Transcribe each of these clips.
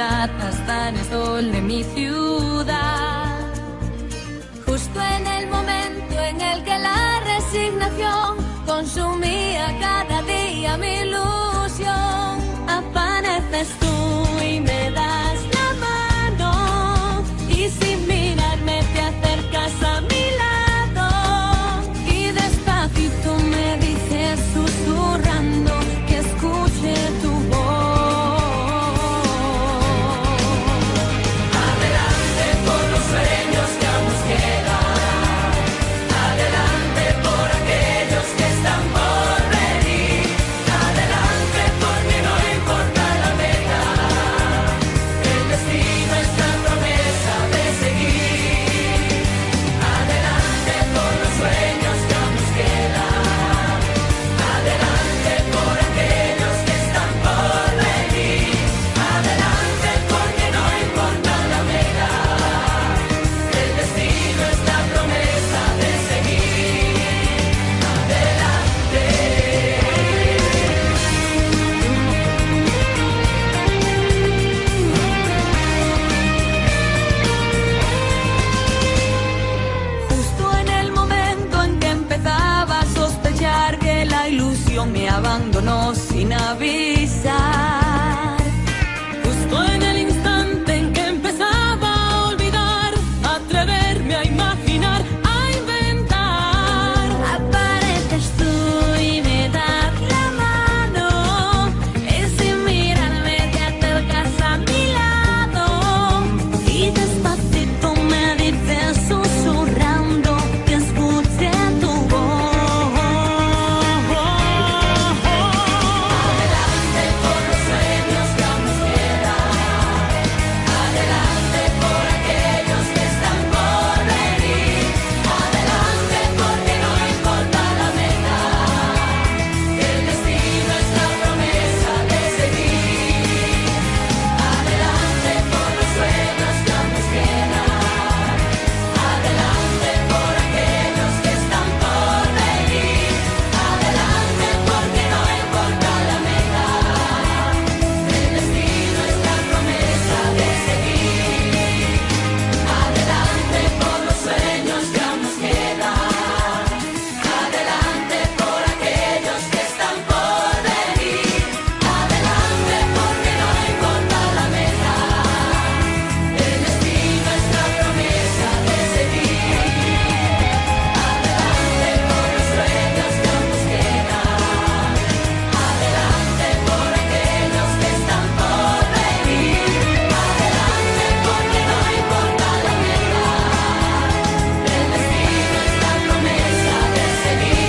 humedad hasta en el sol de mi ciudad. Justo en el momento en el que la resignación consumía cada día mi ilusión, apareces tú y me das la mano, y sin mirarme te acercas a mi lado, y despacito me dices susurrando que escuche tu voz. Adelante por los sueños que aún nos quedan, adelante por aquellos que están por venir, adelante porque no importa la meta, el destino es la promesa de seguir. Adelante por los sueños que aún nos quedan, adelante por aquellos que están por venir, adelante porque no importa la meta, el destino es la promesa de seguir. Adelante. Justo en el momento en que empezaba a sospechar que la ilusión me abandonó sin avisar. Justo en el instante en que empezaba a olvidar, a atreverme a imaginar, a inventar, apareces tú y me das la mano, y sin mirarme te acercas a mi lado, y despacito me dices susurrando que escuche tu voz. Adelante por los sueños que aún nos quedan, adelante por aquellos que están por venir, adelante porque no importa la meta, el destino es la promesa de seguir. Adelante por los sueños que aún nos quedan, adelante por aquellos que están por venir, adelante porque no importa la meta, el destino es la promesa de seguir. Adelante por los sueños que aún nos quedan, adelante por aquellos que están por venir, adelante porque no importa la meta, el destino es la promesa de seguir. Adelante por los sueños que aún nos quedan, adelante por aquellos que están por venir, adelante porque no importa la meta, el destino es la promesa de seguir.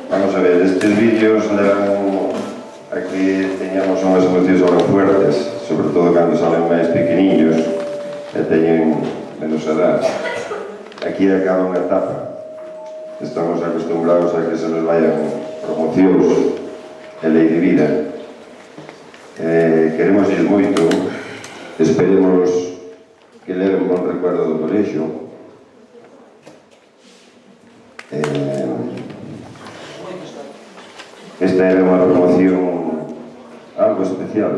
Vamos a ver, estes vídeos levan a que teñamos unhas emocións algo fuertes, sobre todo cando salen máis pequeniños e teñen menos edad. Aquí acaba unha etapa. Estamos acostumbrados a que se nos vayan promocións e lei de vida. Queremos ir moito, esperemos que leven bon recuerdo do colexio. Esta era unha promoción algo especial.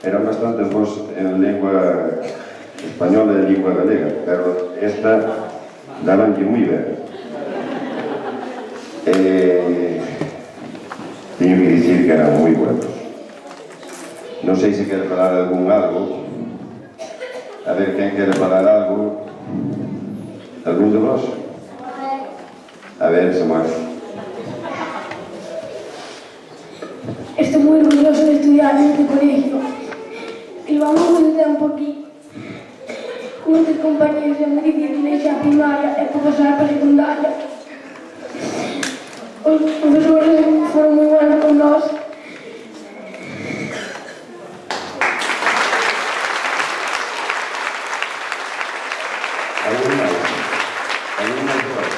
Eran bastantes vos en lengua española e lingua galega, pero esta dabanlle moi ben. Teño que dicir que eran moi buenos. Non sei se quere falar algún algo. A ver, quen quere falar algo? Algún de vos? A ver, Samuel. Estoy muy orgulloso de estudiar en este colegio. Llevamos mucho tiempo aquí. Muchos compañeros é moi difícil deixar a primaria e por pasar para a secundaria. Os profesores foron moi buenos con nós. Algún máis? Algún máis por aí?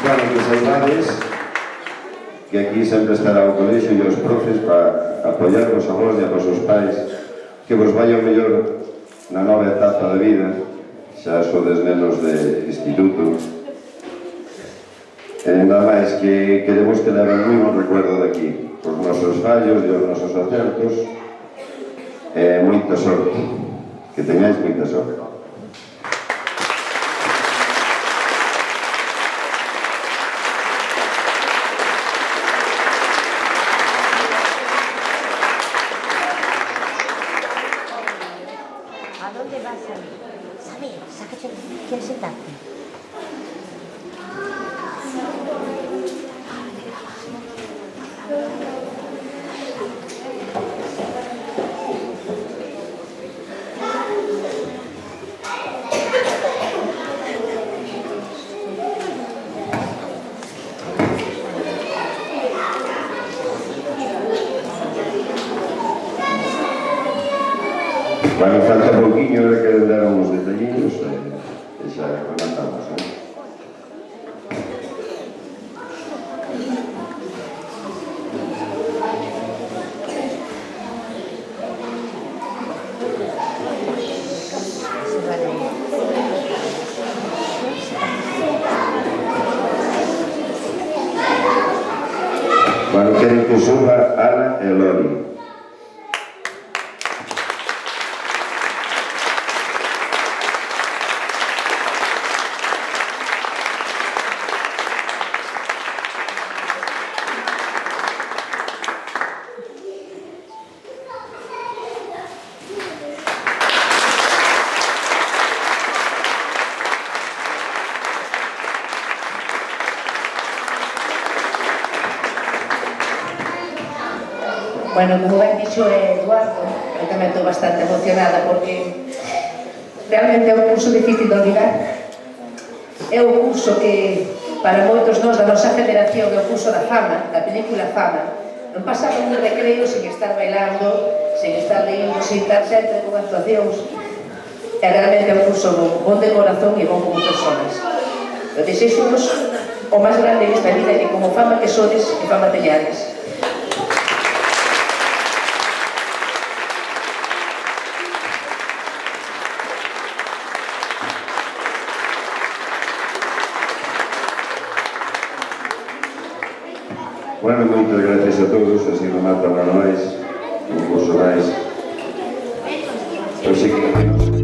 Bueno, que saibades que aquí sempre estará o colexio e os profes para apoyarvos a vos e a vosos pais, que vos vai o mellor na nova etapa da vida, xa sodes nenos de instituto. Nada máis que queremos que leven moi bon recuerdo de aquí, os nosos fallos e os nosos acertos, e moita sorte, que teñáis moita sorte. ¿A dónde vas, Samir? Samir, sácate. ¿Quieres sentarte? Bueno, falta pouquinho, ahora que dar uns detalliños e xa rematamos, Bueno, queren que suba Ana e Lori. Bueno, como ben dixo Eduardo, eu tamén estou bastante emocionada porque realmente é un curso difícil de olvidar. É un curso que, para moitos nós da nosa generación, é o curso da Fama, da película Fama. Non pasamos un recreo sen estar bailando, sen estar leyendo, sen estar sempre con actuacións. É realmente un curso bon de corazón e bon como personas. Eu desexos o máis grande desta vida e como fama que sodes e fama teñades. Bueno, moitas gracias a todos, así remata Manuel, un curso máis. Pero sí que